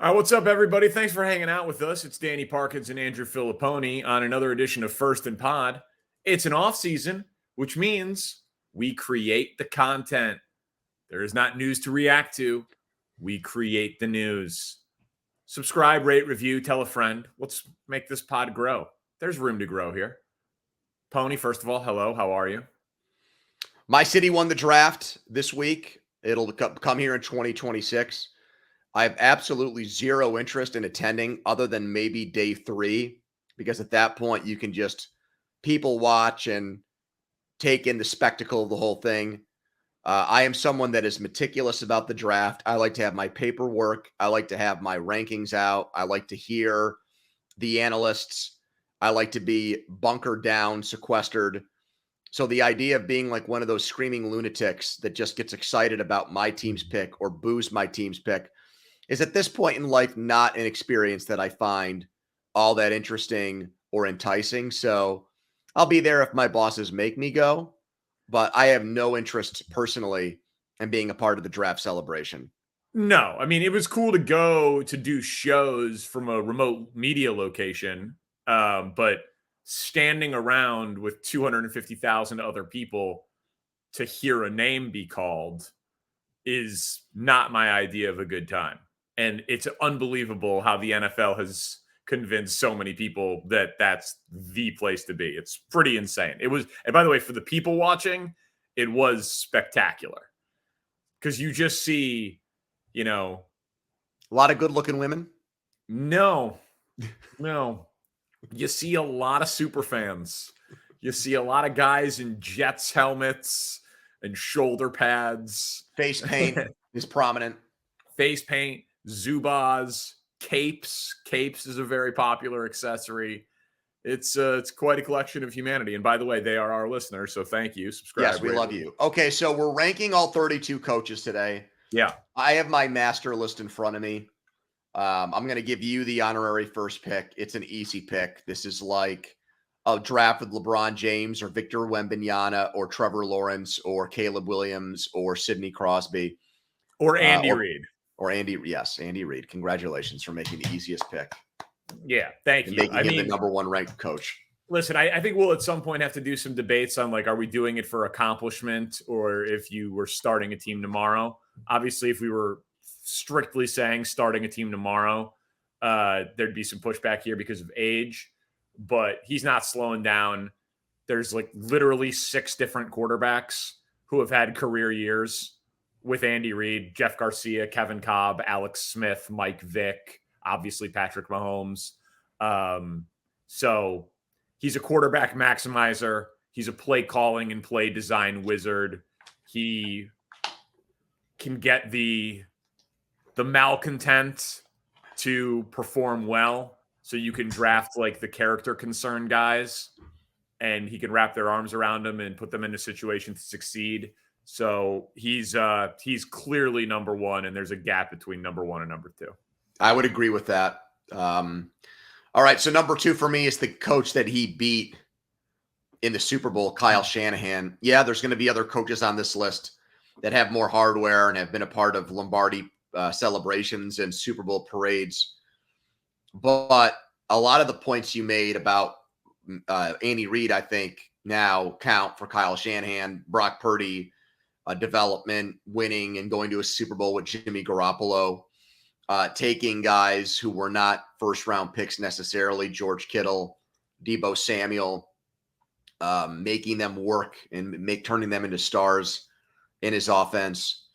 All right, what's up, everybody? Thanks for hanging out with us. It's Danny Parkins and Andrew Fillipponi on another edition of First and Pod. It's an off season, which means we create the content. There is not news to react to. We create the news. Subscribe, rate, review, tell a friend. Let's make this pod grow. There's room to grow here. Pony, first of all, hello. How are you? My city won the draft this week. It'll come here in 2026. I have absolutely zero interest in attending other than maybe day 3, because at that point you can just people watch and take in the spectacle of the whole thing. I am someone that is meticulous about the draft. I like to have my paperwork. I like to have my rankings out. I like to hear the analysts. I like to be bunkered down, sequestered. So the idea of being like one of those screaming lunatics that just gets excited about my team's pick or boos my team's pick is at this point in life not an experience that I find all that interesting or enticing. So I'll be there if my bosses make me go, but I have no interest personally in being a part of the draft celebration. No, I mean, it was cool to go to do shows from a remote media location, but standing around with 250,000 other people to hear a name be called is not my idea of a good time. And it's unbelievable how the NFL has convinced so many people that that's the place to be. It's pretty insane. It was, and by the way, for the people watching, it was spectacular because you just see, a lot of good looking women. No. You see a lot of super fans. You see a lot of guys in Jets helmets and shoulder pads. Face paint is prominent. Face paint, Zubaz, capes. Capes is a very popular accessory. It's quite a collection of humanity. And by the way, they are our listeners, so thank you. Subscribe. Yes, we love you. Okay, so we're ranking all 32 coaches today. Yeah. I have my master list in front of me. I'm going to give you the honorary first pick. It's an easy pick. This is like a draft with LeBron James or Victor Wembanyama or Trevor Lawrence or Caleb Williams or Sidney Crosby. Or Andy Reid. Or Andy, yes, Andy Reid. Congratulations for making the easiest pick. Yeah, thank you. Making him the number one ranked coach. Listen, I think we'll at some point have to do some debates on, like, are we doing it for accomplishment or if you were starting a team tomorrow? Obviously, if we were strictly saying starting a team tomorrow, there'd be some pushback here because of age, but he's not slowing down. There's like literally 6 different quarterbacks who have had career years with Andy Reid: Jeff Garcia, Kevin Cobb, Alex Smith, Mike Vick, obviously Patrick Mahomes. So he's a quarterback maximizer. He's a play calling and play design wizard. He can get the malcontent to perform well. So you can draft like the character concern guys and he can wrap their arms around them and put them in a situation to succeed. So he's clearly number one, and there's a gap between number 1 and number 2. I would agree with that. All right, so number 2 for me is the coach that he beat in the Super Bowl, Kyle Shanahan. Yeah, there's going to be other coaches on this list that have more hardware and have been a part of Lombardi celebrations and Super Bowl parades. But a lot of the points you made about Andy Reid, I think, now count for Kyle Shanahan, Brock Purdy, development, winning, and going to a Super Bowl with Jimmy Garoppolo, taking guys who were not first-round picks necessarily, George Kittle, Deebo Samuel, making them work and turning them into stars in his offense,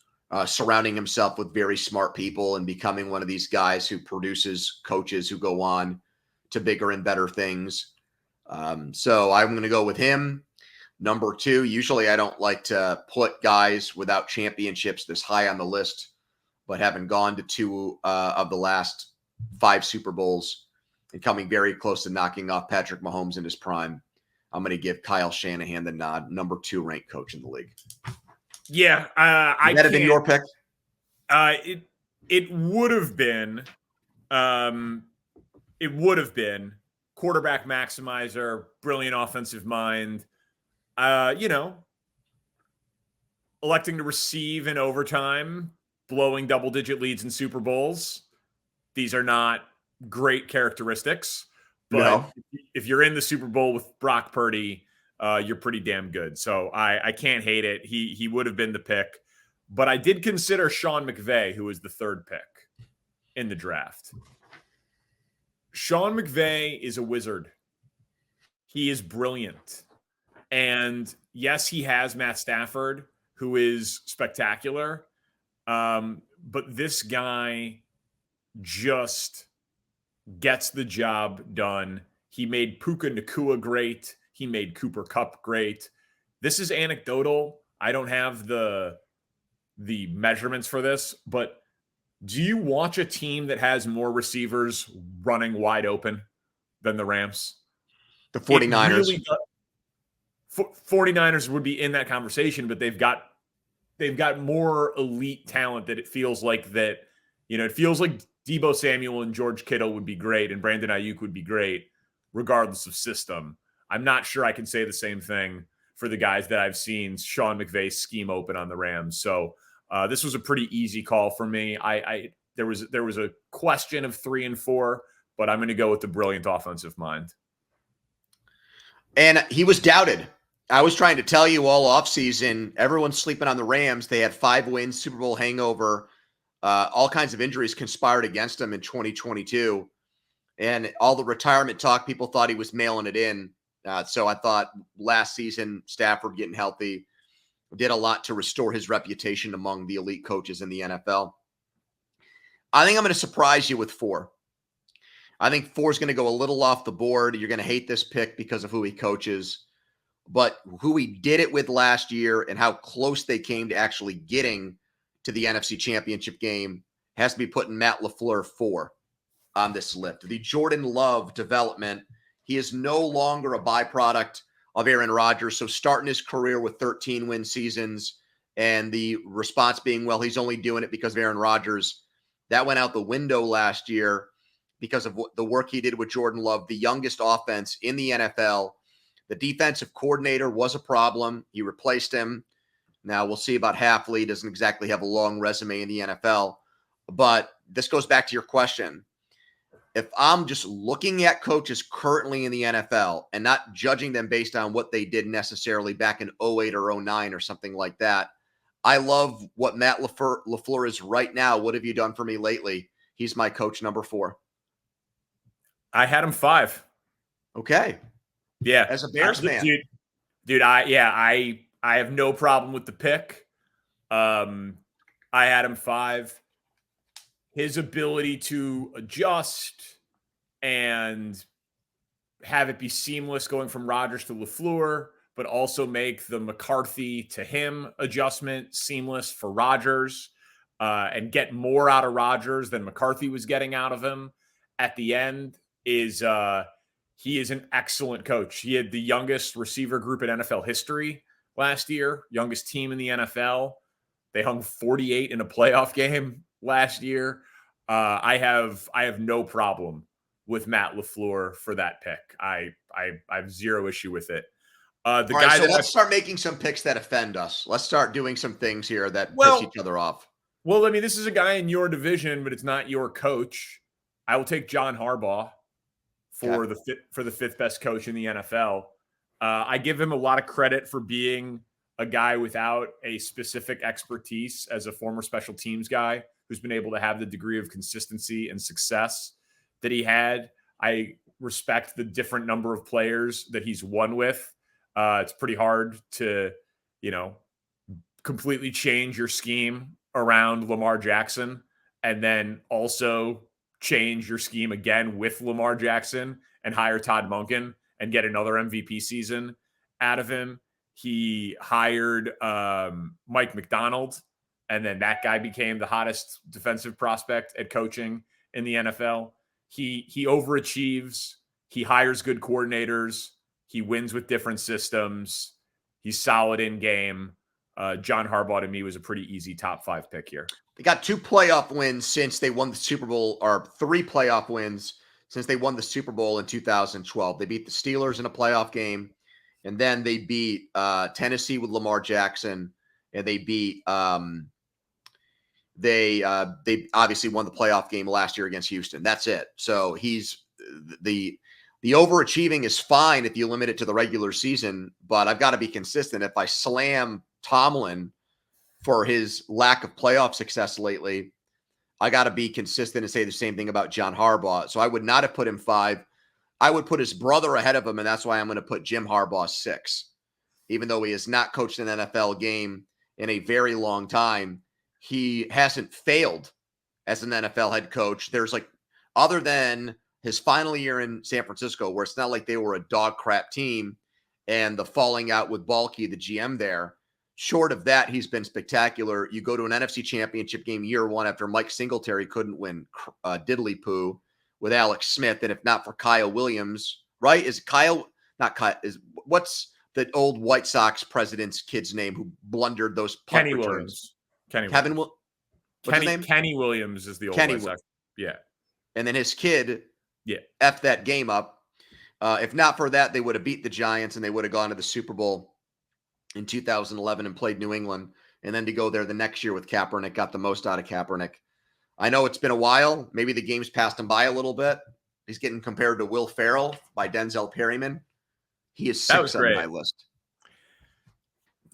surrounding himself with very smart people and becoming one of these guys who produces coaches who go on to bigger and better things. So I'm going to go with him. Number 2, usually I don't like to put guys without championships this high on the list, but having gone to 2 of the last 5 Super Bowls and coming very close to knocking off Patrick Mahomes in his prime, I'm going to give Kyle Shanahan the nod, number 2 ranked coach in the league. Yeah, Would that have been your pick? It would have been. It would have been quarterback maximizer, brilliant offensive mind. Electing to receive in overtime, blowing double-digit leads in Super Bowls. These are not great characteristics, but No. if you're in the Super Bowl with Brock Purdy, you're pretty damn good. So I can't hate it. He would have been the pick, but I did consider Sean McVay, who was the third pick in the draft. Sean McVay is a wizard. He is brilliant. And yes, he has Matt Stafford, who is spectacular. But this guy just gets the job done. He made Puka Nacua great. He made Cooper Kupp great. This is anecdotal. I don't have the measurements for this, but do you watch a team that has more receivers running wide open than the Rams? The 49ers. Really 49ers would be in that conversation, but they've got more elite talent that it feels like that, it feels like Deebo Samuel and George Kittle would be great and Brandon Ayuk would be great regardless of system. I'm not sure I can say the same thing for the guys that I've seen Sean McVay scheme open on the Rams. So this was a pretty easy call for me. There was a question of 3 and 4, but I'm going to go with the brilliant offensive mind. And he was doubted. I was trying to tell you all offseason, everyone's sleeping on the Rams. They had 5 wins, Super Bowl hangover. All kinds of injuries conspired against him in 2022. And all the retirement talk, people thought he was mailing it in. So I thought last season, Stafford getting healthy did a lot to restore his reputation among the elite coaches in the NFL. I think I'm going to surprise you with 4. I think 4 is going to go a little off the board. You're going to hate this pick because of who he coaches, but who he did it with last year and how close they came to actually getting to the NFC Championship game has to be putting Matt LaFleur 4 on this list. The Jordan Love development, he is no longer a byproduct of Aaron Rodgers. So starting his career with 13 win seasons and the response being, well, he's only doing it because of Aaron Rodgers. That went out the window last year because of the work he did with Jordan Love, the youngest offense in the NFL. The defensive coordinator was a problem. He replaced him. Now we'll see about Halfley. He doesn't exactly have a long resume in the NFL. But this goes back to your question. If I'm just looking at coaches currently in the NFL and not judging them based on what they did necessarily back in 08 or 09 or something like that, I love what Matt LaFleur is right now. What have you done for me lately? He's my coach number 4. I had him 5. Okay. Yeah. As a Bears fan. Dude, I have no problem with the pick. I had him 5. His ability to adjust and have it be seamless going from Rodgers to LaFleur, but also make the McCarthy to him adjustment seamless for Rodgers, and get more out of Rodgers than McCarthy was getting out of him at the end is he is an excellent coach. He had the youngest receiver group in NFL history last year, youngest team in the NFL. They hung 48 in a playoff game last year. I have no problem with Matt LaFleur for that pick. I have zero issue with it. Let's start making some picks that offend us. Let's start doing some things here that piss each other off. Well, I mean, this is a guy in your division, but it's not your coach. I will take John Harbaugh for the 5th best coach in the NFL. I give him a lot of credit for being a guy without a specific expertise as a former special teams guy who's been able to have the degree of consistency and success that he had. I respect the different number of players that he's won with. It's pretty hard to, completely change your scheme around Lamar Jackson and then also change your scheme again with Lamar Jackson and hire Todd Monken and get another MVP season out of him. He hired Mike McDonald, and then that guy became the hottest defensive prospect at coaching in the NFL. He overachieves. He hires good coordinators. He wins with different systems. He's solid in game. John Harbaugh to me was a pretty easy top 5 pick here. They got 2 playoff wins since they won the Super Bowl, or 3 playoff wins since they won the Super Bowl in 2012. They beat the Steelers in a playoff game, and then they beat Tennessee with Lamar Jackson, and they beat They obviously won the playoff game last year against Houston. That's it. So he's the overachieving is fine if you limit it to the regular season, but I've got to be consistent. If I slam Tomlin for his lack of playoff success lately, I got to be consistent and say the same thing about John Harbaugh. So I would not have put him 5. I would put his brother ahead of him, and that's why I'm going to put Jim Harbaugh 6. Even though he has not coached an NFL game in a very long time, he hasn't failed as an NFL head coach. There's other than his final year in San Francisco, where it's not like they were a dog crap team and the falling out with Balky, the GM there, short of that, he's been spectacular. You go to an NFC championship game year 1 after Mike Singletary couldn't win diddly poo with Alex Smith. And if not for Kyle Williams, right? What's the old White Sox president's kid's name who blundered those punt Kenny returns? Williams. What's his name? Kenny Williams is the old White Sox. Yeah. And then his kid Yeah. F that game up. If not for that, they would have beat the Giants and they would have gone to the Super Bowl in 2011 and played New England. And then to go there the next year with Kaepernick, got the most out of Kaepernick. I know it's been a while. Maybe the game's passed him by a little bit. He's getting compared to Will Ferrell by Denzel Perryman. He is 6 on my list.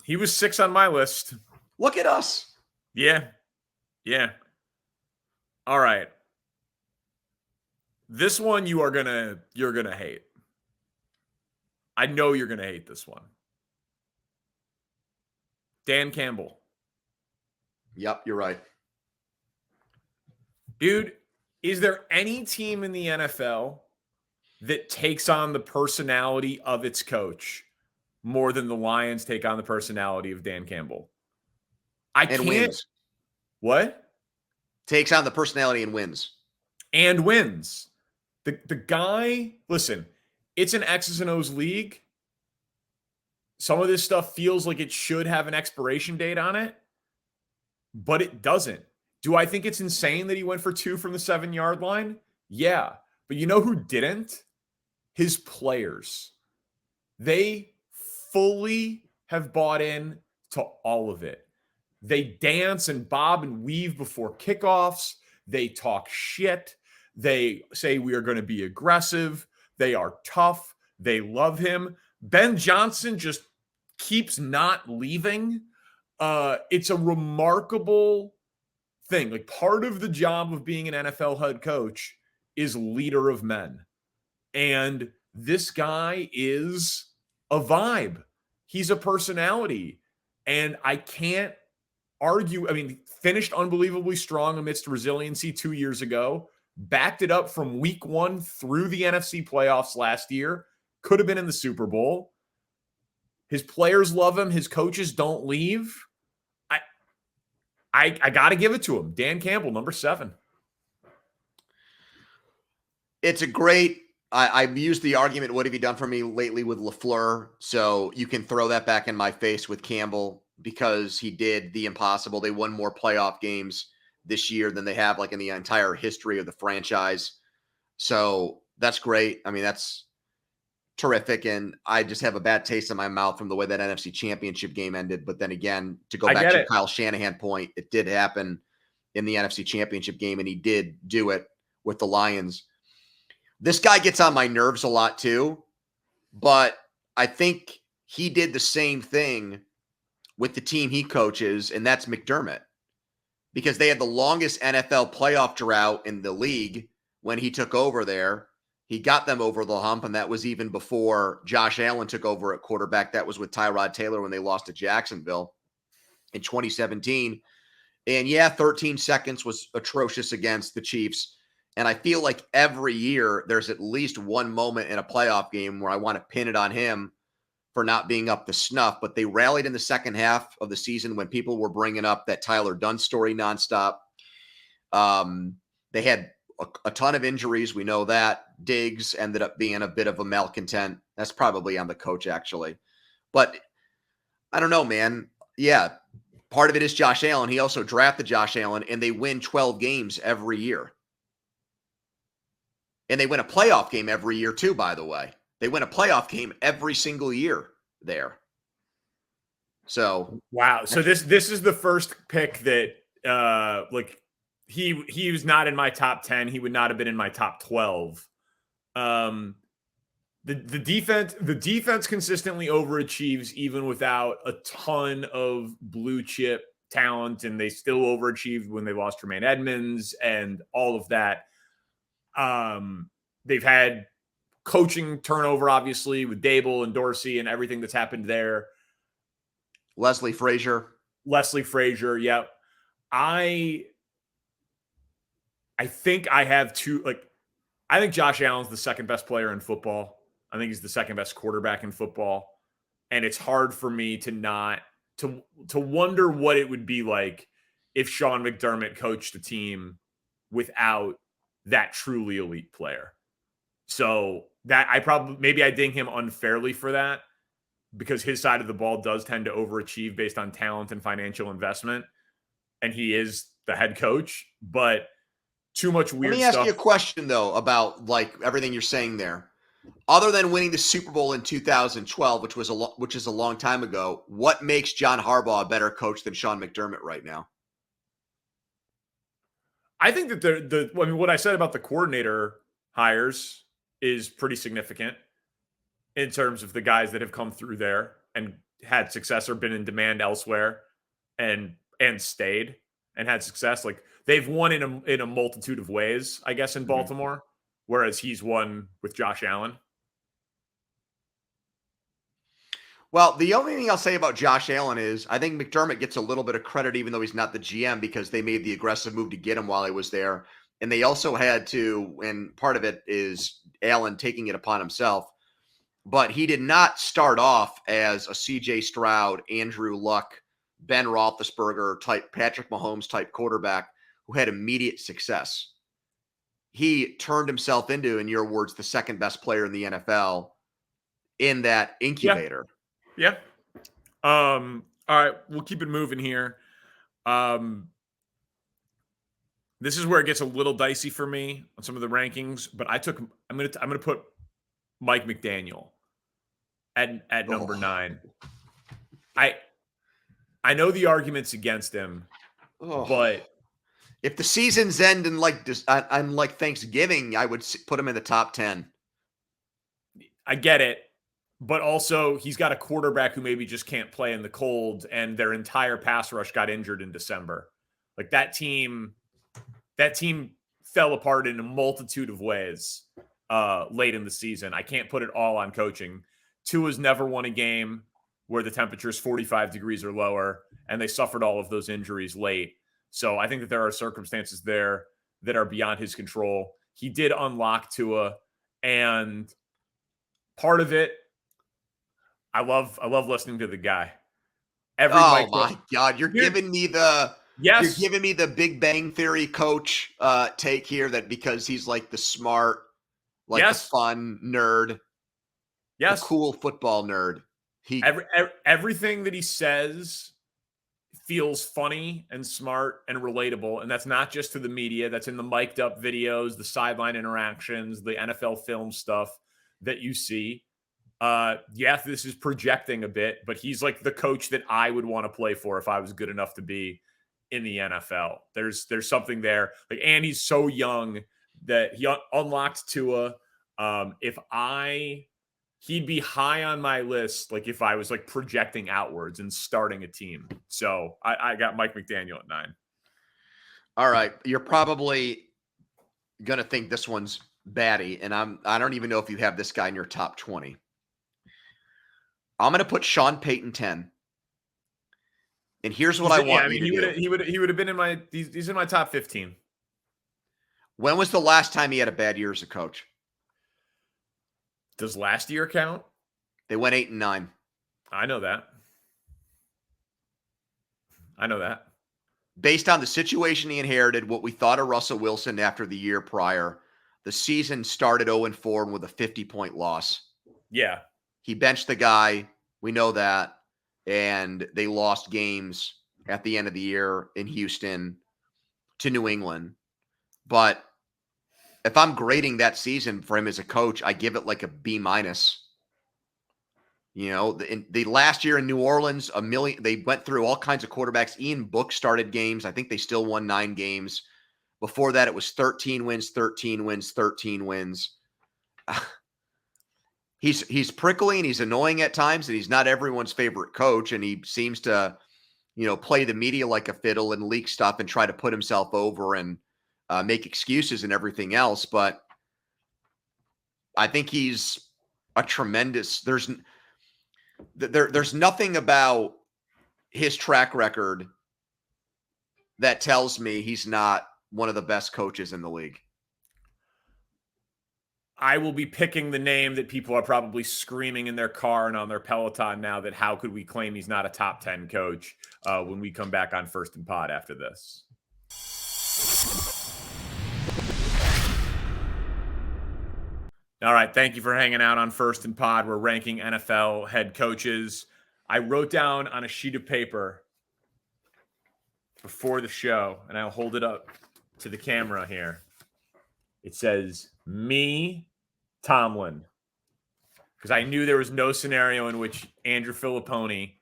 He was 6 on my list. Look at us. Yeah. Yeah. All right. This one you're gonna hate. I know you're gonna hate this one. Dan Campbell. Yep, you're right. Dude, is there any team in the NFL that takes on the personality of its coach more than the Lions take on the personality of Dan Campbell? Wins. What? Takes on the personality and wins. And wins. The guy, listen, it's an X's and O's league. Some of this stuff feels like it should have an expiration date on it, but it doesn't. Do I think it's insane that he went for 2 from the 7-yard line? Yeah. But you know who didn't? His players. They fully have bought in to all of it. They dance and bob and weave before kickoffs. They talk shit. They say we are going to be aggressive. They are tough. They love him. Ben Johnson just keeps not leaving. It's a remarkable thing. Like, part of the job of being an NFL head coach is leader of men. And this guy is a vibe. He's a personality. And I can't argue. I mean, finished unbelievably strong amidst resiliency 2 years ago, backed it up from week 1 through the NFC playoffs last year, could have been in the Super Bowl. His players love him. His coaches don't leave. I got to give it to him. Dan Campbell, number 7. It's a great, I've used the argument, what have you done for me lately with LaFleur? So you can throw that back in my face with Campbell because he did the impossible. They won more playoff games this year than they have in the entire history of the franchise. So that's great. I mean, that's terrific. And I just have a bad taste in my mouth from the way that NFC Championship game ended. But then again, to go back to Kyle Shanahan point, it did happen in the NFC Championship game, and he did do it with the Lions. This guy gets on my nerves a lot too, but I think he did the same thing with the team he coaches, and that's McDermott, because they had the longest NFL playoff drought in the league when he took over there. He got them over the hump, and that was even before Josh Allen took over at quarterback. That was with Tyrod Taylor when they lost to Jacksonville in 2017. And yeah, 13 seconds was atrocious against the Chiefs. And I feel like every year there's at least one moment in a playoff game where I want to pin it on him for not being up to snuff. But they rallied in the second half of the season when people were bringing up that Tyler Dunn story nonstop. They had a ton of injuries. We know that. Diggs ended up being a bit of a malcontent. That's probably on the coach, actually. But I don't know, man. Yeah, part of it is Josh Allen. He also drafted Josh Allen, and they win 12 games every year. And they win a playoff game every year, too, by the way. They win a playoff game every single year there. So wow. So this is the first pick that Like he was not in my top 10. He would not have been in my top 12. The defense consistently overachieves even without a ton of blue chip talent, and they still overachieved when they lost Tremaine Edmonds and all of that. They've had coaching turnover, obviously, with Dable and Dorsey and everything that's happened there. Leslie Frazier. Yep. I think I have two. Like, I think Josh Allen's the second best player in football. I think he's the second best quarterback in football, and it's hard for me to wonder what it would be like if Sean McDermott coached a team without that truly elite player. So that maybe I ding him unfairly for that, because his side of the ball does tend to overachieve based on talent and financial investment, and he is the head coach, but too much weird stuff. Let me ask you a question, though, about like everything you're saying there. Other than winning the Super Bowl in 2012, which is a long time ago, what makes John Harbaugh a better coach than Sean McDermott right now? I think that what I said about the coordinator hires is pretty significant in terms of the guys that have come through there and had success or been in demand elsewhere and stayed and had success. Like, they've won in a multitude of ways, I guess, in Baltimore, whereas he's won with Josh Allen. Well, the only thing I'll say about Josh Allen is I think McDermott gets a little bit of credit, even though he's not the GM, because they made the aggressive move to get him while he was there. And they also had to, and part of it is Allen taking it upon himself, but he did not start off as a CJ Stroud, Andrew Luck, Ben Roethlisberger type, Patrick Mahomes type quarterback who had immediate success. He turned himself into, in your words, the second best player in the NFL in that incubator. Yeah. All right, we'll keep it moving here. This is where it gets a little dicey for me on some of the rankings, but I'm gonna put Mike McDaniel at number 9. I know the arguments against him, but if the seasons end in like Thanksgiving, I would put him in the top 10. I get it, but also he's got a quarterback who maybe just can't play in the cold, and their entire pass rush got injured in December. Like, that team fell apart in a multitude of ways late in the season. I can't put it all on coaching. Tua's never won a game where the temperature is 45 degrees or lower, and they suffered all of those injuries late. So I think that there are circumstances there that are beyond his control. He did unlock Tua, and part of it, I love listening to the guy. My God, you're giving me the Big Bang Theory coach take here, that because he's like the smart, like the fun nerd, the cool football nerd. Everything that he says feels funny and smart and relatable, and that's not just to the media. That's in the mic'd up videos, the sideline interactions, the NFL film stuff that you see. This is projecting a bit, but he's like the coach that I would want to play for if I was good enough to be in the NFL. There's something there. Like, and he's so young that he unlocked Tua. He'd be high on my list, like if I was like projecting outwards and starting a team. So I got Mike McDaniel at 9. All right. You're probably going to think this one's batty, and I don't even know if you have this guy in your top 20. I'm going to put Sean Payton 10. And here's what I want you to do. He would have been in my he's in my top 15. When was the last time he had a bad year as a coach? Does last year count? They went 8-9. I know that. Based on the situation he inherited, what we thought of Russell Wilson after the year prior, the season started 0-4 with a 50-point loss. Yeah. He benched the guy. We know that. And they lost games at the end of the year in Houston to New England. But if I'm grading that season for him as a coach, I give it like a B-. You know, the last year in New Orleans, they went through all kinds of quarterbacks. Ian Book started games. I think they still won 9 games. Before that, it was 13 wins, 13 wins, 13 wins. He's prickly and he's annoying at times, and he's not everyone's favorite coach. And he seems to, play the media like a fiddle and leak stuff and try to put himself over and make excuses and everything else. But I think he's a tremendous. There's nothing about his track record that tells me he's not one of the best coaches in the league. I will be picking the name that people are probably screaming in their car and on their Peloton now, that how could we claim he's not a top 10 coach, when we come back on First and Pod after this. All right. Thank you for hanging out on First and Pod. We're ranking NFL head coaches. I wrote down on a sheet of paper before the show, and I'll hold it up to the camera here. It says, me, Tomlin. Because I knew there was no scenario in which Andrew Fillipponi,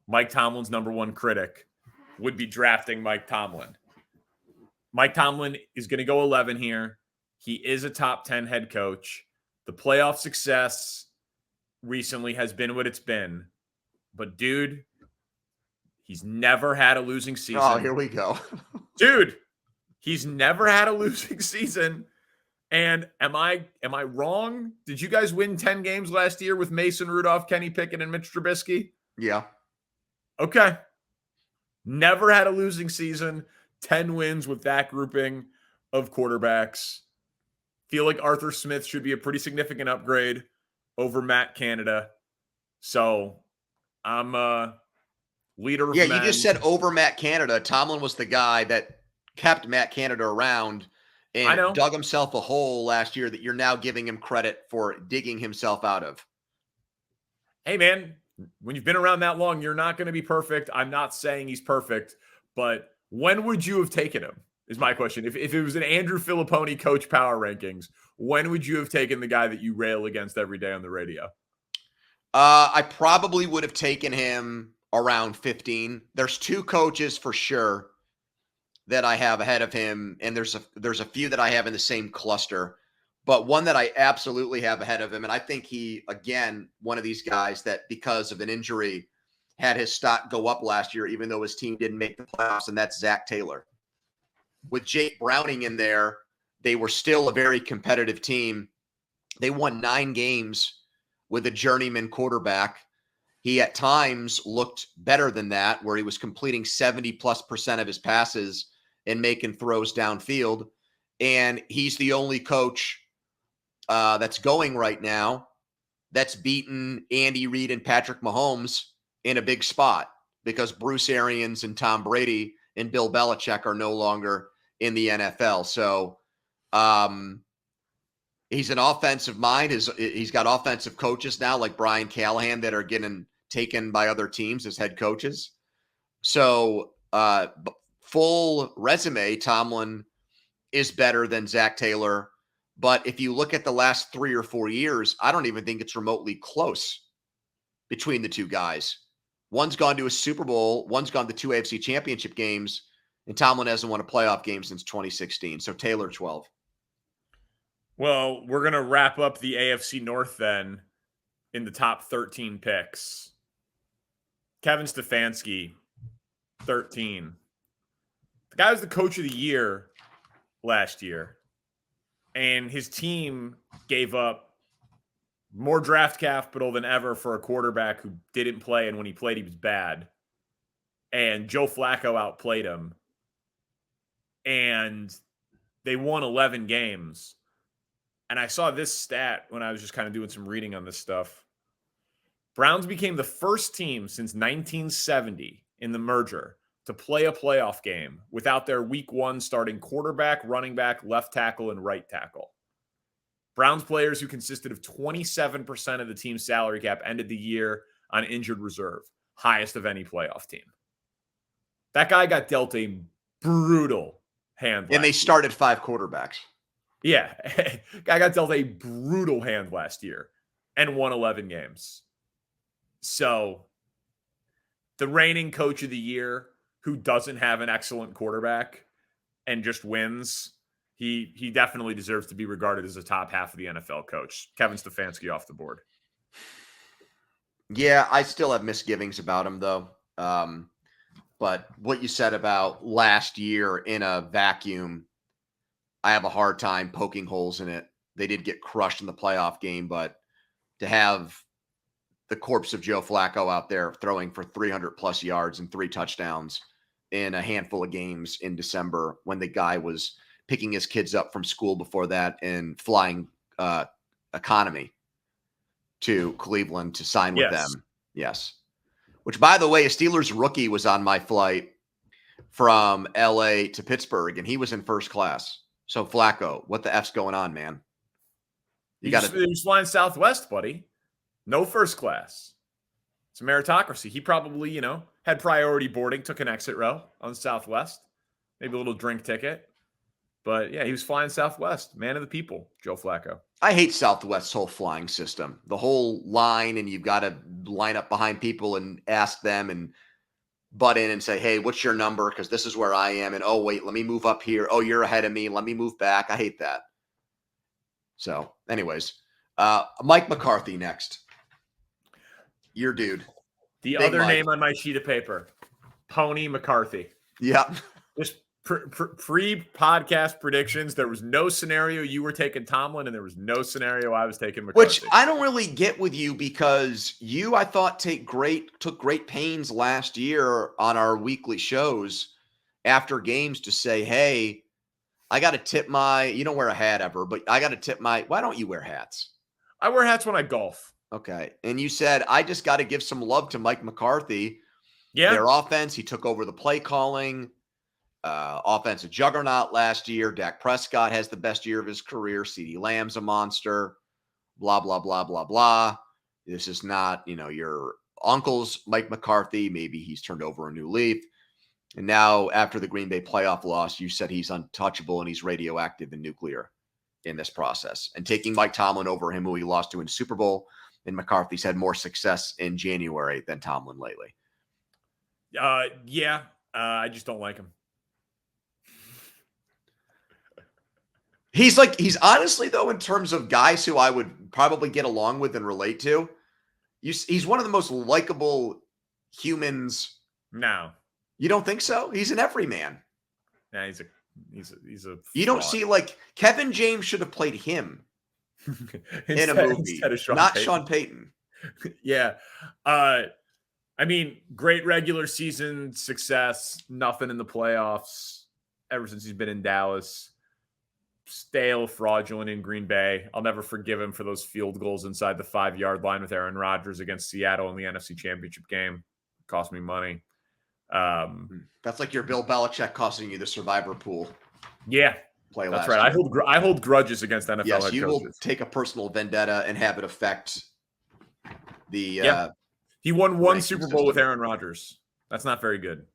Mike Tomlin's number one critic, would be drafting Mike Tomlin. Mike Tomlin is going to go 11 here. He is a top 10 head coach. The playoff success recently has been what it's been. But, dude, he's never had a losing season. Oh, here we go. Dude, he's never had a losing season. And am I wrong? Did you guys win 10 games last year with Mason Rudolph, Kenny Pickett, and Mitch Trubisky? Yeah. Okay. Never had a losing season. 10 wins with that grouping of quarterbacks. Feel like Arthur Smith should be a pretty significant upgrade over Matt Canada. So I'm leader of men. You just said over Matt Canada. Tomlin was the guy that kept Matt Canada around and dug himself a hole last year that you're now giving him credit for digging himself out of. Hey, man, when you've been around that long, you're not going to be perfect. I'm not saying he's perfect, but when would you have taken him is my question. If it was an Andrew Fillipponi coach power rankings, when would you have taken the guy that you rail against every day on the radio? I probably would have taken him around 15. There's 2 coaches for sure that I have ahead of him, and there's a few that I have in the same cluster, but one that I absolutely have ahead of him, and I think he, again, one of these guys that because of an injury had his stock go up last year, even though his team didn't make the playoffs, and that's Zach Taylor. With Jake Browning in there, they were still a very competitive team. They won 9 games with a journeyman quarterback. He at times looked better than that, where he was completing 70+% of his passes and making throws downfield. And he's the only coach that's going right now that's beaten Andy Reid and Patrick Mahomes in a big spot, because Bruce Arians and Tom Brady and Bill Belichick are no longer in the NFL. So he's an offensive mind. He's got offensive coaches now like Brian Callahan that are getting taken by other teams as head coaches. So full resume, Tomlin is better than Zach Taylor. But if you look at the last 3 or 4 years, I don't even think it's remotely close between the 2 guys. One's gone to a Super Bowl, one's gone to 2 AFC championship games, and Tomlin hasn't won a playoff game since 2016. So Taylor 12. Well, we're going to wrap up the AFC North then in the top 13 picks. Kevin Stefanski, 13. The guy was the coach of the year last year, and his team gave up more draft capital than ever for a quarterback who didn't play, and when he played, he was bad. And Joe Flacco outplayed him. And they won 11 games. And I saw this stat when I was just kind of doing some reading on this stuff. Browns became the first team since 1970 in the merger to play a playoff game without their week 1 starting quarterback, running back, left tackle, and right tackle. Browns players who consisted of 27% of the team's salary cap ended the year on injured reserve, highest of any playoff team. That guy got dealt a brutal hand. And they started 5 quarterbacks. Yeah. Guy got dealt a brutal hand last year and won 11 games. So the reigning coach of the year who doesn't have an excellent quarterback and just wins, he definitely deserves to be regarded as a top half of the NFL coach. Kevin Stefanski off the board. Yeah, I still have misgivings about him, though. But what you said about last year in a vacuum, I have a hard time poking holes in it. They did get crushed in the playoff game, but to have the corpse of Joe Flacco out there throwing for 300-plus yards and 3 touchdowns in a handful of games in December when the guy was picking his kids up from school before that and flying economy to Cleveland to sign with them. Yes. Which, by the way, a Steelers rookie was on my flight from L.A. to Pittsburgh, and he was in first class. So, Flacco, what the F's going on, man? He was flying Southwest, buddy. No first class. It's a meritocracy. He probably, had priority boarding, took an exit row on Southwest, maybe a little drink ticket. But, yeah, he was flying Southwest. Man of the people, Joe Flacco. I hate Southwest's whole flying system. The whole line, and you've got to line up behind people and ask them and butt in and say, hey, what's your number? Because this is where I am. And, oh, wait, let me move up here. Oh, you're ahead of me. Let me move back. I hate that. So, anyways, Mike McCarthy next. Your dude. The other name on my sheet of paper, Pony McCarthy. Yeah. Just pre-podcast predictions, there was no scenario you were taking Tomlin, and there was no scenario I was taking McCarthy. Which I don't really get with you, because you, I thought, took great pains last year on our weekly shows after games to say, hey, I got to tip you don't wear a hat ever, but I got to tip why don't you wear hats? I wear hats when I golf. Okay. And you said, I just got to give some love to Mike McCarthy. Yeah. Their offense, he took over the play calling. Offensive juggernaut last year. Dak Prescott has the best year of his career. CeeDee Lamb's a monster. Blah, blah, blah, blah, blah. This is not, your uncle's Mike McCarthy. Maybe he's turned over a new leaf. And now, after the Green Bay playoff loss, you said he's untouchable and he's radioactive and nuclear in this process. And taking Mike Tomlin over him, who he lost to in the Super Bowl, and McCarthy's had more success in January than Tomlin lately. Yeah. I just don't like him. He's honestly, though, in terms of guys who I would probably get along with and relate to, he's one of the most likable humans. No. You don't think so? He's an everyman. Yeah, he's a You don't see, Kevin James should have played him in a movie, not Sean Payton. Yeah. Great regular season success, nothing in the playoffs ever since he's been in Dallas. Stale, fraudulent in Green Bay. I'll never forgive him for those field goals inside the 5-yard line with Aaron Rodgers against Seattle in the NFC Championship game. It cost me money. That's like your Bill Belichick costing you the Survivor pool. Yeah, that's right. I hold grudges against NFL head coaches. You will take a personal vendetta and have it affect the. He won one Super Bowl with Aaron Rodgers. That's not very good.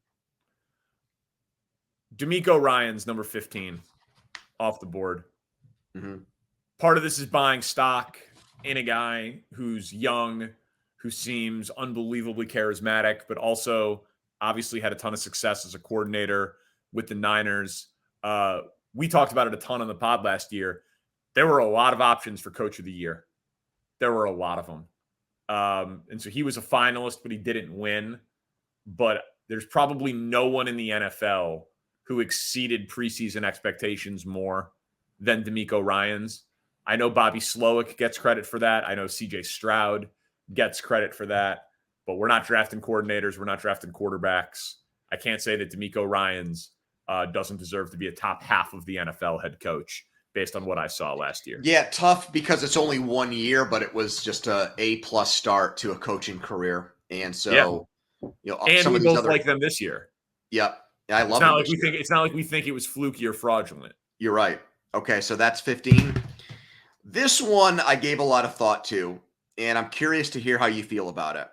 D'Amico Ryans, number 15. Off the board. Mm-hmm. Part of this is buying stock in a guy who's young, who seems unbelievably charismatic, but also obviously had a ton of success as a coordinator with the Niners. We talked about it a ton on the pod last year. There were a lot of options for Coach of the Year. There were a lot of them. And so he was a finalist, but he didn't win. But there's probably no one in the NFL who exceeded preseason expectations more than D'Amico Ryans. I know Bobby Slowick gets credit for that. I know CJ Stroud gets credit for that. But we're not drafting coordinators. We're not drafting quarterbacks. I can't say that D'Amico Ryans doesn't deserve to be a top half of the NFL head coach based on what I saw last year. Yeah, tough because it's only 1 year, but it was just a A+ start to a coaching career. And so, and some we of these both like them this year. Yep. I love it. It's not like we think it was fluky or fraudulent. You're right. Okay, so that's 15. This one I gave a lot of thought to, and I'm curious to hear how you feel about it.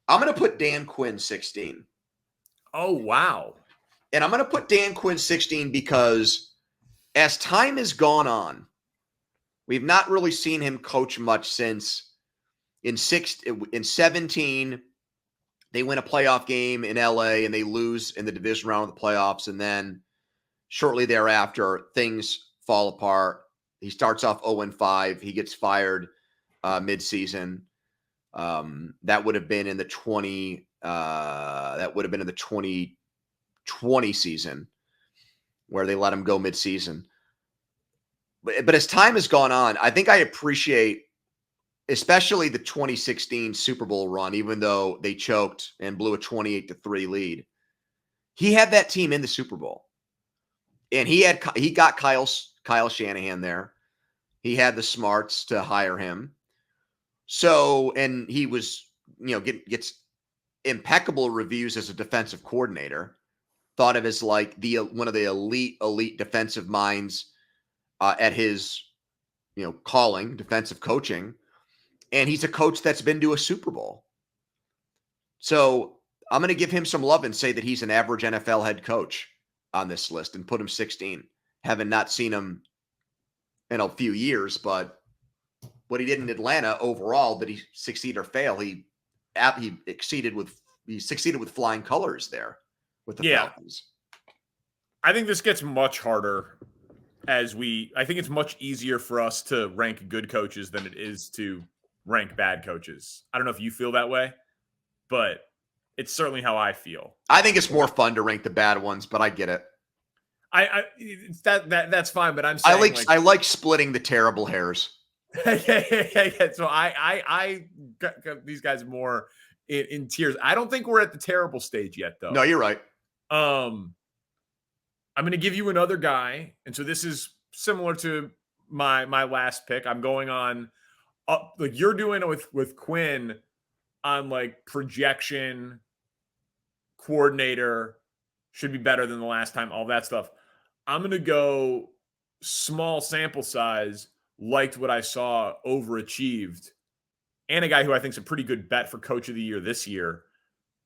I'm going to put Dan Quinn 16. Oh, wow. And I'm going to put Dan Quinn 16 because as time has gone on, we've not really seen him coach much since, In 17, they win a playoff game in LA and they lose in the division round of the playoffs. And then shortly thereafter, things fall apart. He starts off 0-5. He gets fired midseason. That would have been in the 2020 season where they let him go midseason. But as time has gone on, I think I appreciate especially the 2016 Super Bowl run, even though they choked and blew a 28-3 lead. He had that team in the Super Bowl. And he got Kyle Shanahan there. He had the smarts to hire him. So, and he was, gets impeccable reviews as a defensive coordinator. Thought of as like one of the elite defensive minds at his, calling, defensive coaching. And he's a coach that's been to a Super Bowl. So I'm going to give him some love and say that he's an average NFL head coach on this list and put him 16. Having not seen him in a few years, but what he did in Atlanta overall, did he succeed or fail? He succeeded with flying colors there with the Falcons. I think this gets much harder I think it's much easier for us to rank good coaches than it is to rank bad coaches. I don't know if you feel that way, but it's certainly how I feel. I think it's more fun to rank the bad ones, but I get it. That's fine, but I'm saying I like splitting the terrible hairs. Yeah. So I got these guys more in tears. I don't think we're at the terrible stage yet, though. No, you're right. I'm going to give you another guy, and so this is similar to my last pick. I'm going on up like you're doing it with Quinn on like projection, coordinator should be better than the last time, all that stuff. I'm going to go small sample size, liked what I saw, overachieved, and a guy who I think is a pretty good bet for coach of the year this year,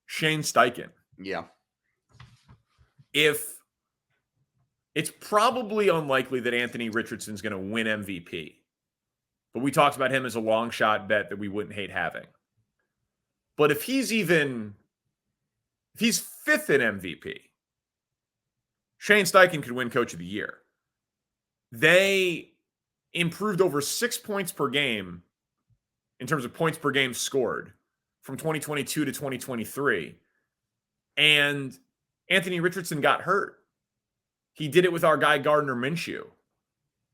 Shane Steichen. Yeah. If it's probably unlikely that Anthony Richardson's going to win MVP, but we talked about him as a long shot bet that we wouldn't hate having. But if he's fifth in MVP, Shane Steichen could win coach of the year. They improved over 6 points per game in terms of points per game scored from 2022 to 2023. And Anthony Richardson got hurt. He did it with our guy Gardner Minshew.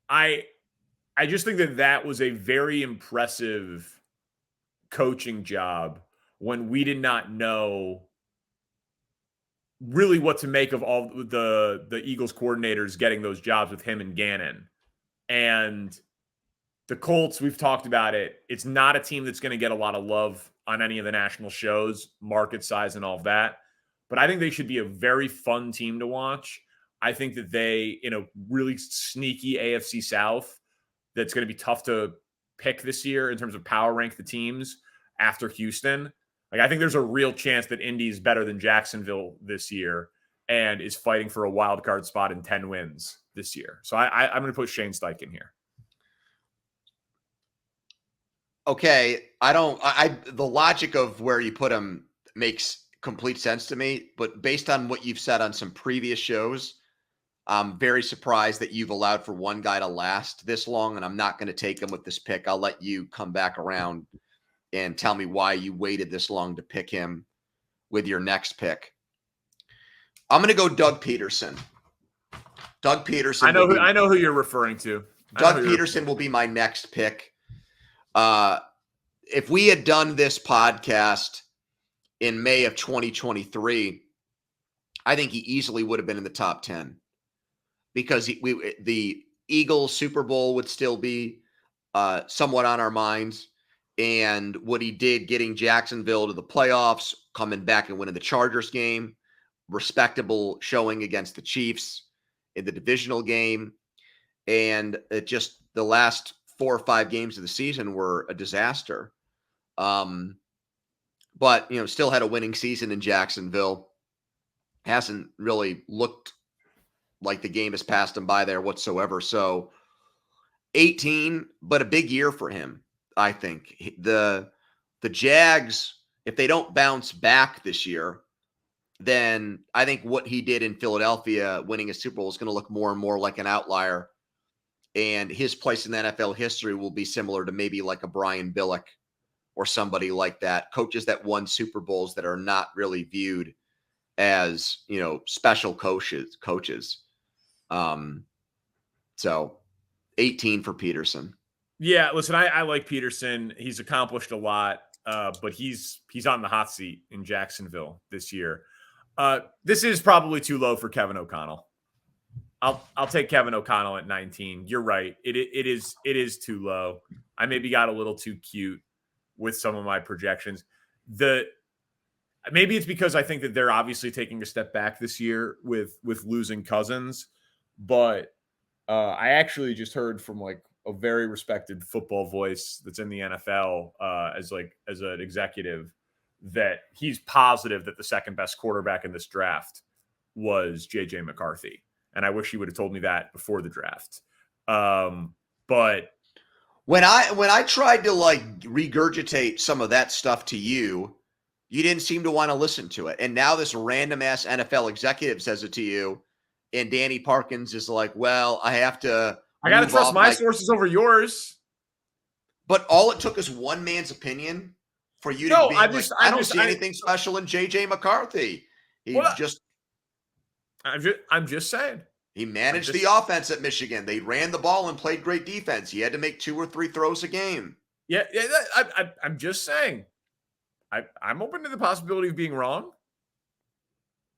I just think that was a very impressive coaching job when we did not know really what to make of all the Eagles coordinators getting those jobs with him and Gannon. And the Colts, we've talked about it. It's not a team that's going to get a lot of love on any of the national shows, market size and all of that. But I think they should be a very fun team to watch. I think that they, in a really sneaky AFC South, that's going to be tough to pick this year in terms of power rank the teams after Houston. Like, I think there's a real chance that Indy is better than Jacksonville this year and is fighting for a wild card spot in 10 wins this year. So I'm going to put Shane Steichen here. Okay. The logic of where you put him makes complete sense to me, but based on what you've said on some previous shows, I'm very surprised that you've allowed for one guy to last this long, and I'm not going to take him with this pick. I'll let you come back around and tell me why you waited this long to pick him with your next pick. I'm going to go Doug Peterson. Doug Peterson. I know who you're referring to. Doug Peterson will be my next pick. If we had done this podcast in May of 2023, I think he easily would have been in the top 10 because the Eagles Super Bowl would still be somewhat on our minds. And what he did getting Jacksonville to the playoffs, coming back and winning the Chargers game, respectable showing against the Chiefs in the divisional game. And it just the last 4 or 5 games of the season were a disaster. But, still had a winning season in Jacksonville. Hasn't really looked like the game has passed him by there whatsoever. So 18, but a big year for him, I think. The The Jags, if they don't bounce back this year, then I think what he did in Philadelphia, winning a Super Bowl, is going to look more and more like an outlier. And his place in NFL history will be similar to maybe like a Brian Billick or somebody like that. Coaches that won Super Bowls that are not really viewed as, special coaches. So 18 for Peterson. Yeah, listen, I like Peterson. He's accomplished a lot, but he's on the hot seat in Jacksonville this year. This is probably too low for Kevin O'Connell. I'll take Kevin O'Connell at 19. You're right. It is too low. I maybe got a little too cute with some of my projections. Maybe it's because I think that they're obviously taking a step back this year with losing Cousins, but I actually just heard from like a very respected football voice that's in the NFL as an executive that he's positive that the second best quarterback in this draft was JJ McCarthy. And I wish he would have told me that before the draft. But when I tried to like regurgitate some of that stuff to you, you didn't seem to want to listen to it. And now this random ass NFL executive says it to you. And Danny Parkins is like, well, I got to trust my sources over yours. But all it took is one man's opinion for you to be I don't see anything special in JJ McCarthy. I'm just saying. He managed the offense at Michigan. They ran the ball and played great defense. He had to make 2 or 3 throws a game. Yeah. I'm just saying. I'm open to the possibility of being wrong.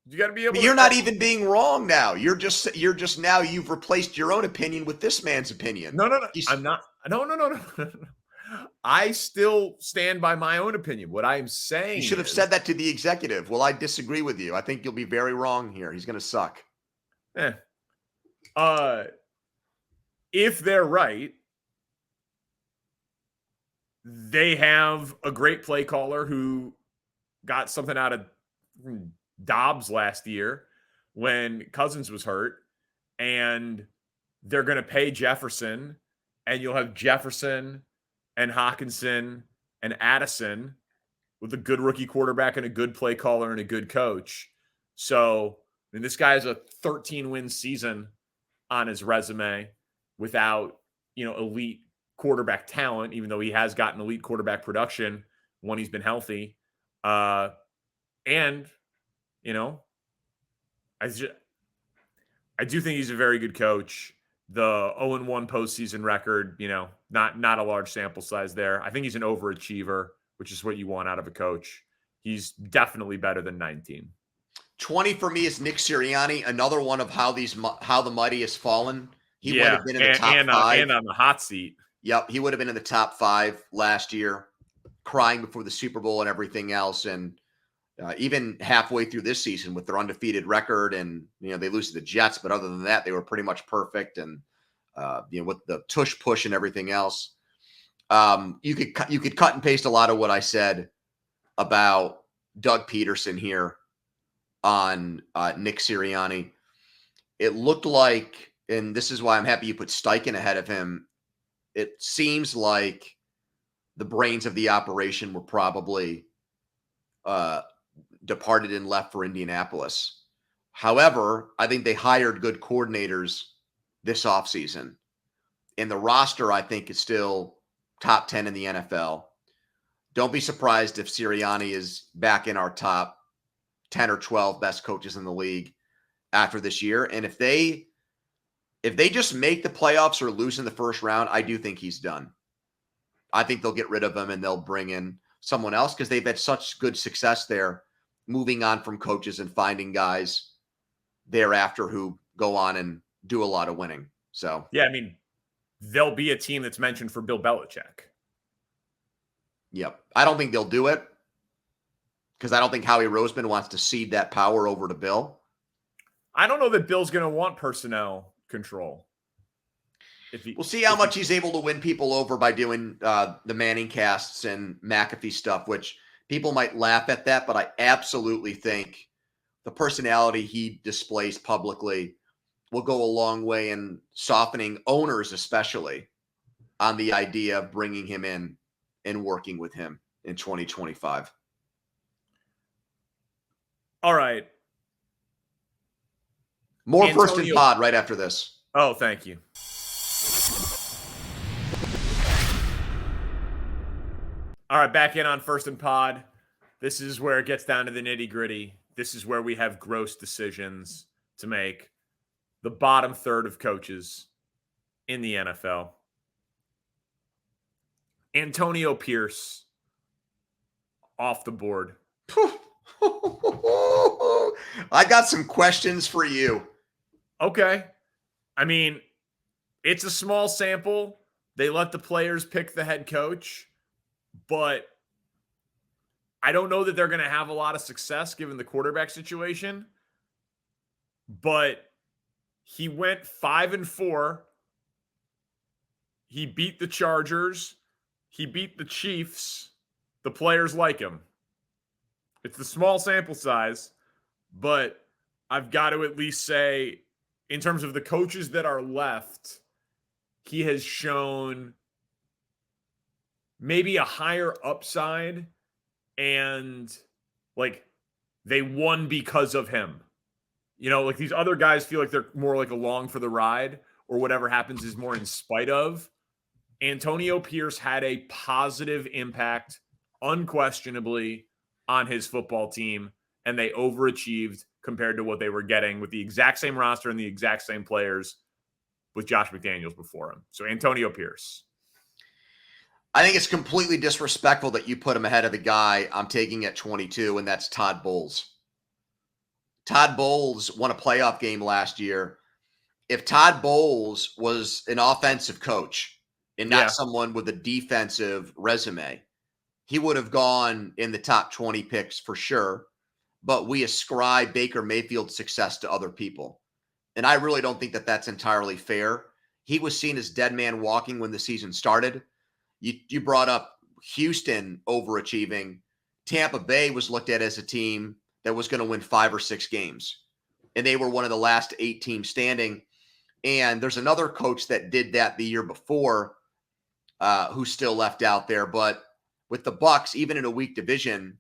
You got to be able. But you're not even being wrong now. You're just now you've replaced your own opinion with this man's opinion. No. I'm not. No. I still stand by my own opinion. What I'm saying, you should have said that to the executive. Well, I disagree with you. I think you'll be very wrong here. He's going to suck. If they're right, they have a great play caller who got something out of Dobbs last year when Cousins was hurt, and they're going to pay Jefferson, and you'll have Jefferson and Hawkinson and Addison with a good rookie quarterback and a good play caller and a good coach. So, I mean, this guy has a 13-win season on his resume without, elite quarterback talent, even though he has gotten elite quarterback production when he's been healthy. And, I do think he's a very good coach. The 0-1 postseason record, not a large sample size there. I think he's an overachiever, which is what you want out of a coach. He's definitely better than 19. 20 for me is Nick Sirianni, another one of how the mighty has fallen. He would have been in the top 5. And on the hot seat. Yep, he would have been in the top 5 last year, crying before the Super Bowl and everything else. And even halfway through this season with their undefeated record, and they lose to the Jets, but other than that, they were pretty much perfect. And with the tush push and everything else, you could cut and paste a lot of what I said about Doug Peterson here on Nick Sirianni. It looked like, and this is why I'm happy you put Steichen ahead of him, it seems like the brains of the operation were probably departed and left for Indianapolis. However, I think they hired good coordinators this offseason. And the roster, I think, is still top 10 in the NFL. Don't be surprised if Sirianni is back in our top 10 or 12 best coaches in the league after this year. And if they just make the playoffs or lose in the first round, I do think he's done. I think they'll get rid of him and they'll bring in someone else because they've had such good success there, moving on from coaches and finding guys thereafter who go on and do a lot of winning. So, yeah, I mean, there'll be a team that's mentioned for Bill Belichick. Yep. I don't think they'll do it because I don't think Howie Roseman wants to cede that power over to Bill. I don't know that Bill's going to want personnel control. We'll see how much he's able to win people over by doing the Manning casts and McAfee stuff, which people might laugh at that, but I absolutely think the personality he displays publicly will go a long way in softening owners, especially on the idea of bringing him in and working with him in 2025. All right. More First and Pod right after this. Oh, thank you. All right, back in on First and Pod. This is where it gets down to the nitty-gritty. This is where we have gross decisions to make. The bottom third of coaches in the NFL. Antonio Pierce off the board. I got some questions for you. Okay. I mean, it's a small sample. They let the players pick the head coach, but I don't know that they're going to have a lot of success given the quarterback situation. But he went 5-4. He beat the Chargers. He beat the Chiefs. The players like him. It's a small sample size, but I've got to at least say, in terms of the coaches that are left, he has shown maybe a higher upside, and like they won because of him. You know, like these other guys feel like they're more like along for the ride, or whatever happens is more in spite of. Antonio Pierce had a positive impact, unquestionably, on his football team, and they overachieved compared to what they were getting with the exact same roster and the exact same players with Josh McDaniels before him. So Antonio Pierce. I think it's completely disrespectful that you put him ahead of the guy I'm taking at 22, and that's Todd Bowles. Todd Bowles won a playoff game last year. If Todd Bowles was an offensive coach and not someone with a defensive resume, he would have gone in the top 20 picks for sure. But we ascribe Baker Mayfield's success to other people. And I really don't think that that's entirely fair. He was seen as dead man walking when the season started. You brought up Houston overachieving. Tampa Bay was looked at as a team that was going to win 5 or 6 games. And they were one of the last 8 teams standing. And there's another coach that did that the year before who's still left out there. But with the Bucs, even in a weak division,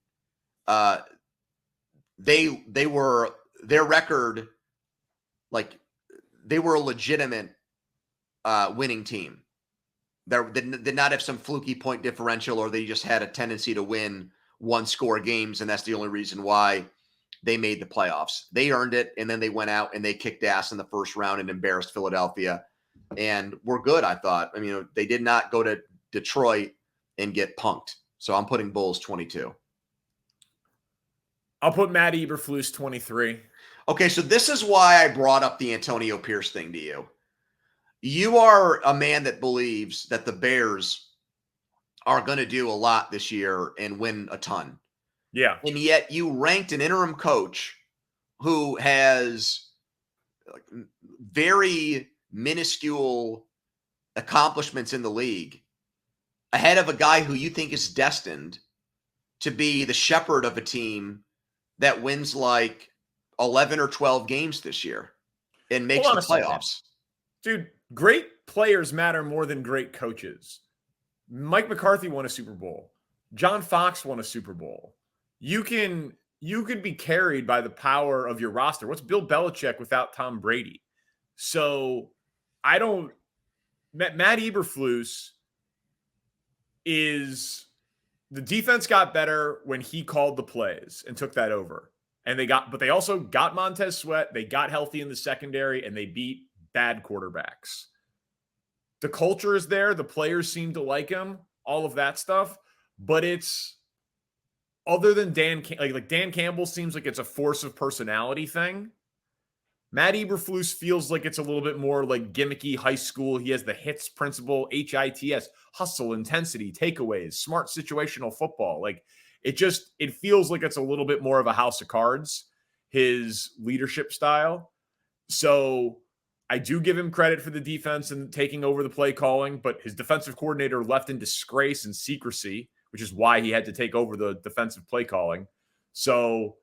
they were their record, like they were a legitimate winning team. They did not have some fluky point differential, or they just had a tendency to win 1-score games, and that's the only reason why they made the playoffs. They earned it, and then they went out and they kicked ass in the first round and embarrassed Philadelphia, and were good, I thought. I mean, they did not go to Detroit and get punked. So I'm putting Bulls 22. I'll put Matt Eberflus 23. Okay, so this is why I brought up the Antonio Pierce thing to you. You are a man that believes that the Bears are going to do a lot this year and win a ton. Yeah. And yet you ranked an interim coach who has very minuscule accomplishments in the league ahead of a guy who you think is destined to be the shepherd of a team that wins like 11 or 12 games this year and makes the playoffs. Dude, great players matter more than great coaches. Mike McCarthy won a Super Bowl. John Fox won a Super Bowl. You could be carried by the power of your roster. What's Bill Belichick without Tom Brady? So Matt Eberflus is, the defense got better when he called the plays and took that over. And they also got Montez Sweat. They got healthy in the secondary, and they beat bad quarterbacks. The culture is there. The players seem to like him, all of that stuff. But it's, other than Dan Campbell seems like it's a force of personality thing. Matt Eberflus feels like it's a little bit more like gimmicky high school. He has the HITS principle, HITS, hustle, intensity, takeaways, smart situational football. Like it feels like it's a little bit more of a house of cards, his leadership style. So I do give him credit for the defense and taking over the play calling, but his defensive coordinator left in disgrace and secrecy, which is why he had to take over the defensive play calling. So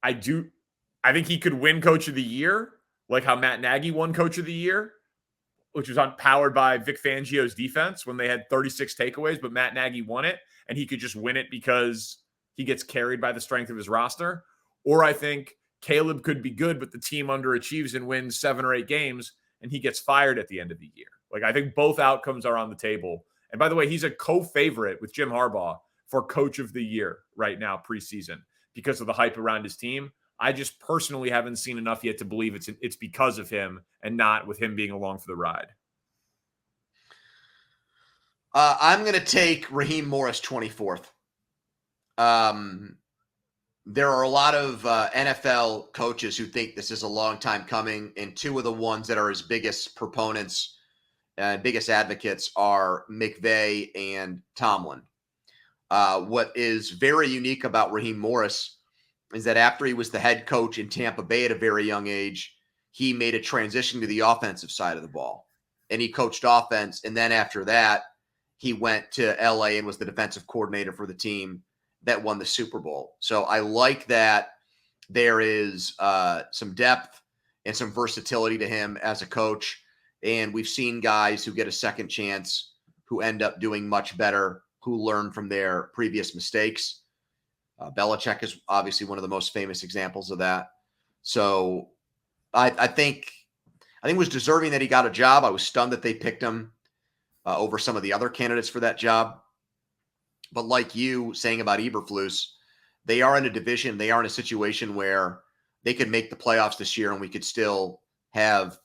I think he could win Coach of the Year, like how Matt Nagy won Coach of the Year. which was powered by Vic Fangio's defense when they had 36 takeaways, but Matt Nagy won it, and he could just win it because he gets carried by the strength of his roster. Or I think Caleb could be good, but the team underachieves and wins 7 or 8 games, and he gets fired at the end of the year. Like, I think both outcomes are on the table. And by the way, he's a co-favorite with Jim Harbaugh for Coach of the Year right now, preseason, because of the hype around his team. I just personally haven't seen enough yet to believe it's because of him and not with him being along for the ride. I'm going to take Raheem Morris 24th. There are a lot of NFL coaches who think this is a long time coming, and two of the ones that are his biggest proponents and biggest advocates are McVay and Tomlin. What is very unique about Raheem Morris is that after he was the head coach in Tampa Bay at a very young age, he made a transition to the offensive side of the ball, and he coached offense. And then after that, he went to LA and was the defensive coordinator for the team that won the Super Bowl. So I like that there is some depth and some versatility to him as a coach. And we've seen guys who get a second chance who end up doing much better, who learn from their previous mistakes. Belichick is obviously one of the most famous examples of that. So I think it was deserving that he got a job. I was stunned that they picked him over some of the other candidates for that job. But like you saying about Eberflus, they are in a division. They are in a situation where they could make the playoffs this year, and we could still have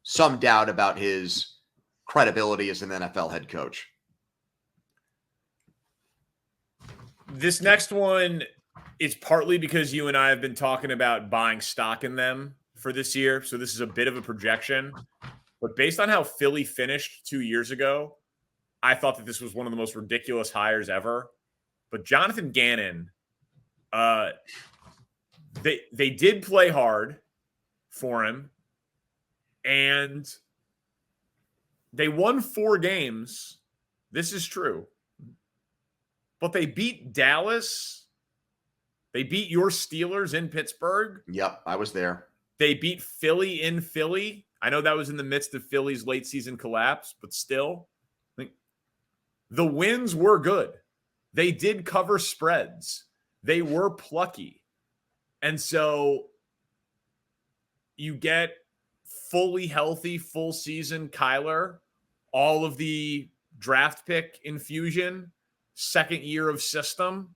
some doubt about his credibility as an NFL head coach. This next one is partly because you and I have been talking about buying stock in them for this year. So this is a bit of a projection. But based on how Philly finished 2 years ago, I thought that this was one of the most ridiculous hires ever. But Jonathan Gannon, they did play hard for him. And they won 4 games. This is true. But they beat Dallas. They beat your Steelers in Pittsburgh. Yep, I was there. They beat Philly in Philly. I know that was in the midst of Philly's late season collapse, but still, the wins were good. They did cover spreads. They were plucky. And so you get fully healthy, full season Kyler, all of the draft pick infusion, second year of system.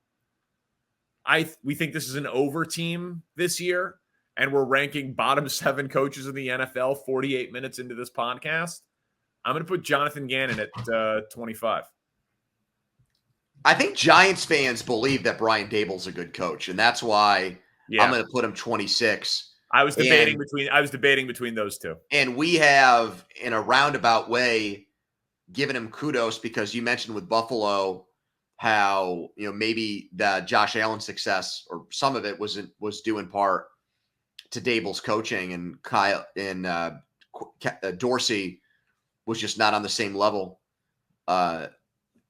We think this is an over team this year, and we're ranking bottom 7 coaches in the NFL 48 minutes into this podcast. I'm going to put Jonathan Gannon at 25. I think Giants fans believe that Brian Daboll's a good coach, and that's why I'm going to put him 26. I was debating between those two. And we have, in a roundabout way, given him kudos because you mentioned with Buffalo how, maybe the Josh Allen success or some of it was due in part to Daboll's coaching, and Kyle and Dorsey was just not on the same level.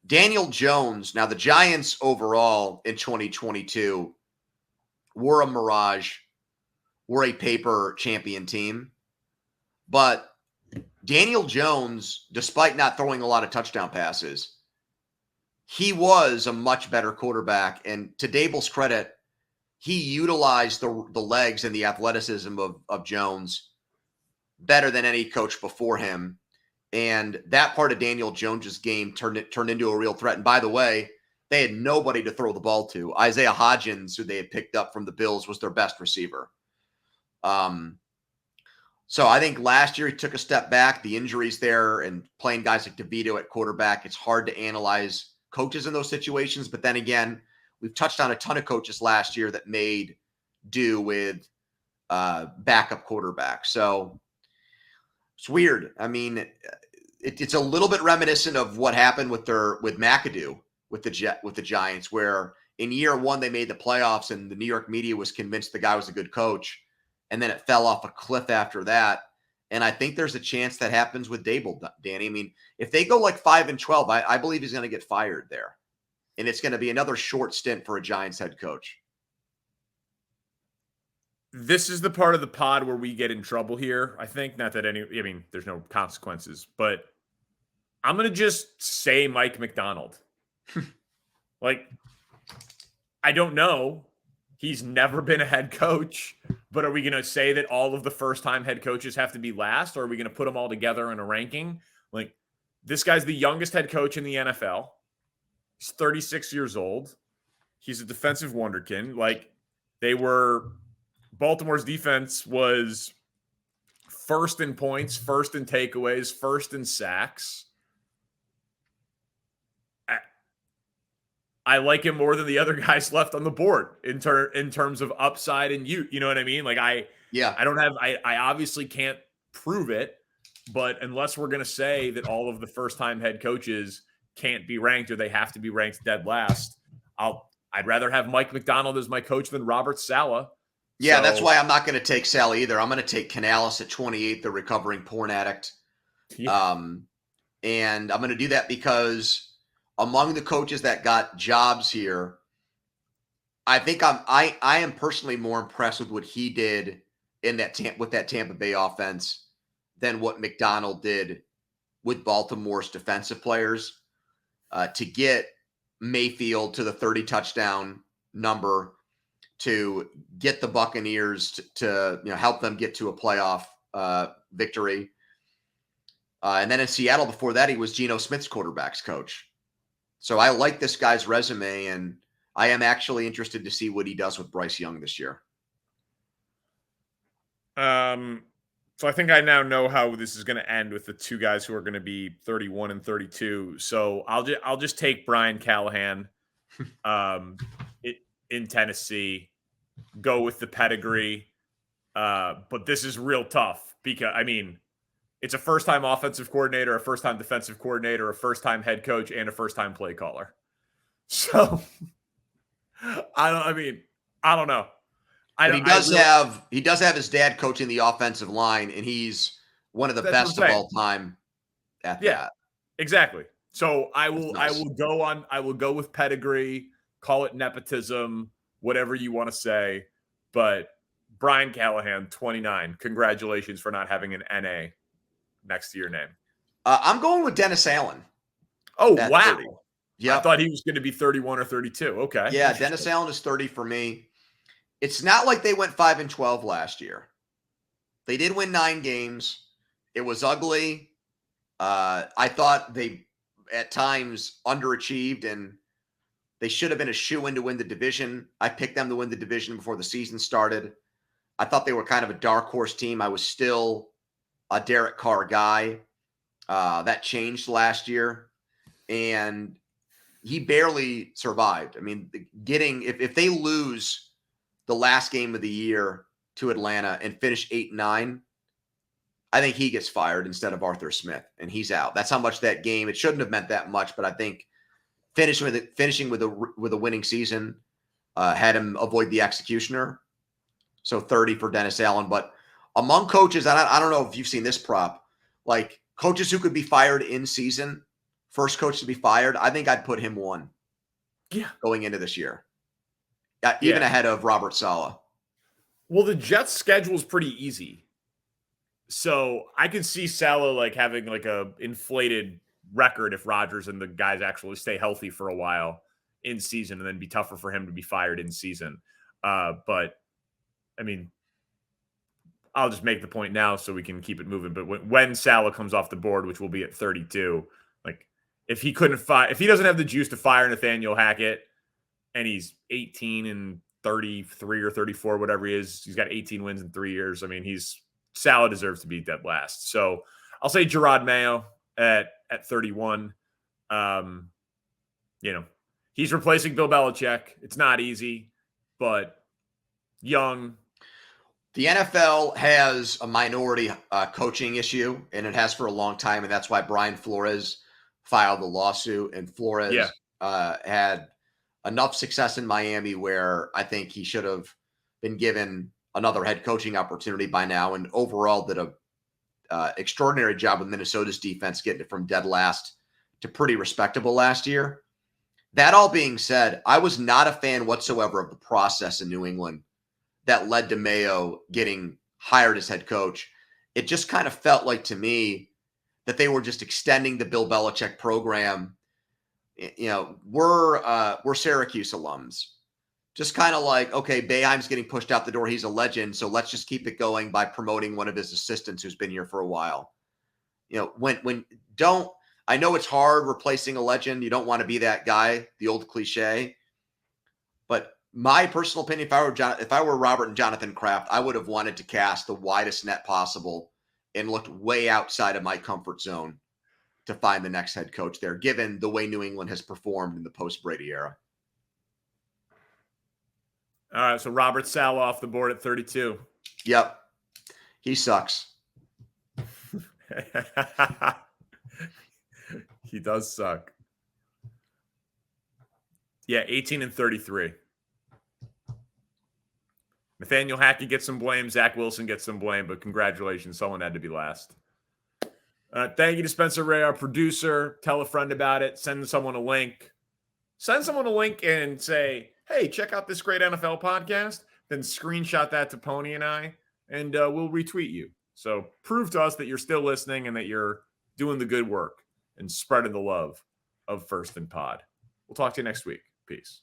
Daniel Jones. Now the Giants overall in 2022 were a mirage, were a paper champion team, but Daniel Jones, despite not throwing a lot of touchdown passes, he was a much better quarterback. And to Daboll's credit, he utilized the legs and the athleticism of Jones better than any coach before him. And that part of Daniel Jones's game turned into a real threat. And by the way, they had nobody to throw the ball to. Isaiah Hodgins, who they had picked up from the Bills, was their best receiver. So I think last year he took a step back. The injuries there and playing guys like DeVito at quarterback, it's hard to analyze coaches in those situations. But then again, we've touched on a ton of coaches last year that made do with backup quarterbacks. So it's weird. I mean, it's a little bit reminiscent of what happened with McAdoo with the Giants, where in year 1 they made the playoffs and the New York media was convinced the guy was a good coach, and then it fell off a cliff after that. And I think there's a chance that happens with Daboll, Danny. I mean, if they go like 5-12, I believe he's going to get fired there, and it's going to be another short stint for a Giants head coach. This is the part of the pod where we get in trouble here. I think not that there's no consequences, but I'm going to just say Mike McDonald. Like, I don't know. He's never been a head coach, but are we going to say that all of the first-time head coaches have to be last, or are we going to put them all together in a ranking? Like, this guy's the youngest head coach in the NFL. He's 36 years old. He's a defensive wonderkin. Like, Baltimore's defense was first in points, first in takeaways, first in sacks. I like him more than the other guys left on the board in terms of upside and you know what I mean? Like I obviously can't prove it, but unless we're going to say that all of the first-time head coaches can't be ranked or they have to be ranked dead last, I'd rather have Mike McDonald as my coach than Robert Saleh. Yeah, so, that's why I'm not going to take Saleh either. I'm going to take Canales at 28, the recovering porn addict. Yeah. And I'm going to do that because among the coaches that got jobs here, I think I am personally more impressed with what he did in with that Tampa Bay offense than what McDonald did with Baltimore's defensive players. To get Mayfield to the 30 touchdown number, to get the Buccaneers to help them get to a playoff victory. And then in Seattle before that, he was Geno Smith's quarterback's coach. So I like this guy's resume, and I am actually interested to see what he does with Bryce Young this year. So I think I now know how this is going to end with the two guys who are going to be 31 and 32. So I'll just take Brian Callahan in Tennessee, go with the pedigree. But this is real tough because, it's a first-time offensive coordinator, a first-time defensive coordinator, a first-time head coach, and a first-time play caller. So, I don't know. He does have his dad coaching the offensive line, and he's one of the best of all time at that. Exactly. So I will go with pedigree, call it nepotism, whatever you want to say. But Brian Callahan, 29. Congratulations for not having an NA next to your name. I'm going with Dennis Allen. Oh, wow. Yeah. I thought he was going to be 31 or 32. Okay. Yeah, Dennis Allen is 30 for me. It's not like they went 5-12 last year. They did win 9 games. It was ugly. I thought they, at times, underachieved, and they should have been a shoo-in to win the division. I picked them to win the division before the season started. I thought they were kind of a dark horse team. I was still a Derek Carr guy. That changed last year, and he barely survived. If they lose the last game of the year to Atlanta and finish 8-9, I think he gets fired instead of Arthur Smith, and he's out. That's how much that game, it shouldn't have meant that much, but I think finishing with a winning season had him avoid the executioner. So 30 for Dennis Allen. But among coaches, I don't know if you've seen this prop, like coaches who could be fired in season, first coach to be fired, I think I'd put him 1. Yeah. Going into this year. Even ahead of Robert Saleh. Well, the Jets' schedule is pretty easy. So I could see Saleh having a inflated record if Rodgers and the guys actually stay healthy for a while in season, and then be tougher for him to be fired in season. But I'll just make the point now so we can keep it moving. But when Saleh comes off the board, which will be at 32, if he doesn't have the juice to fire Nathaniel Hackett, and he's 18 and 33 or 34, whatever he is, he's got 18 wins in 3 years. Saleh deserves to be dead last. So I'll say Gerard Mayo at 31. He's replacing Bill Belichick. It's not easy, but young. The NFL has a minority coaching issue, and it has for a long time, and that's why Brian Flores filed the lawsuit. And Flores had enough success in Miami where I think he should have been given another head coaching opportunity by now, and overall did a extraordinary job with Minnesota's defense, getting it from dead last to pretty respectable last year. That all being said, I was not a fan whatsoever of the process in New England that led to Mayo getting hired as head coach. It just kind of felt like to me that they were just extending the Bill Belichick program. You know, we're Syracuse alums. Just kind of like, okay, Boeheim's getting pushed out the door. He's a legend. So let's just keep it going by promoting one of his assistants who's been here for a while. You know, I know it's hard replacing a legend. You don't want to be that guy, the old cliche. But my personal opinion, if I were Robert and Jonathan Kraft, I would have wanted to cast the widest net possible and looked way outside of my comfort zone to find the next head coach there, given the way New England has performed in the post-Brady era. All right, so Robert Saleh off the board at 32. Yep. He sucks. He does suck. Yeah, 18 and 33. Nathaniel Hackett gets some blame. Zach Wilson gets some blame, but congratulations. Someone had to be last. Thank you to Spencer Ray, our producer. Tell a friend about it. Send someone a link. Send someone a link and say, hey, check out this great NFL podcast. Then screenshot that to Pony and I, and we'll retweet you. So prove to us that you're still listening and that you're doing the good work and spreading the love of First and Pod. We'll talk to you next week. Peace.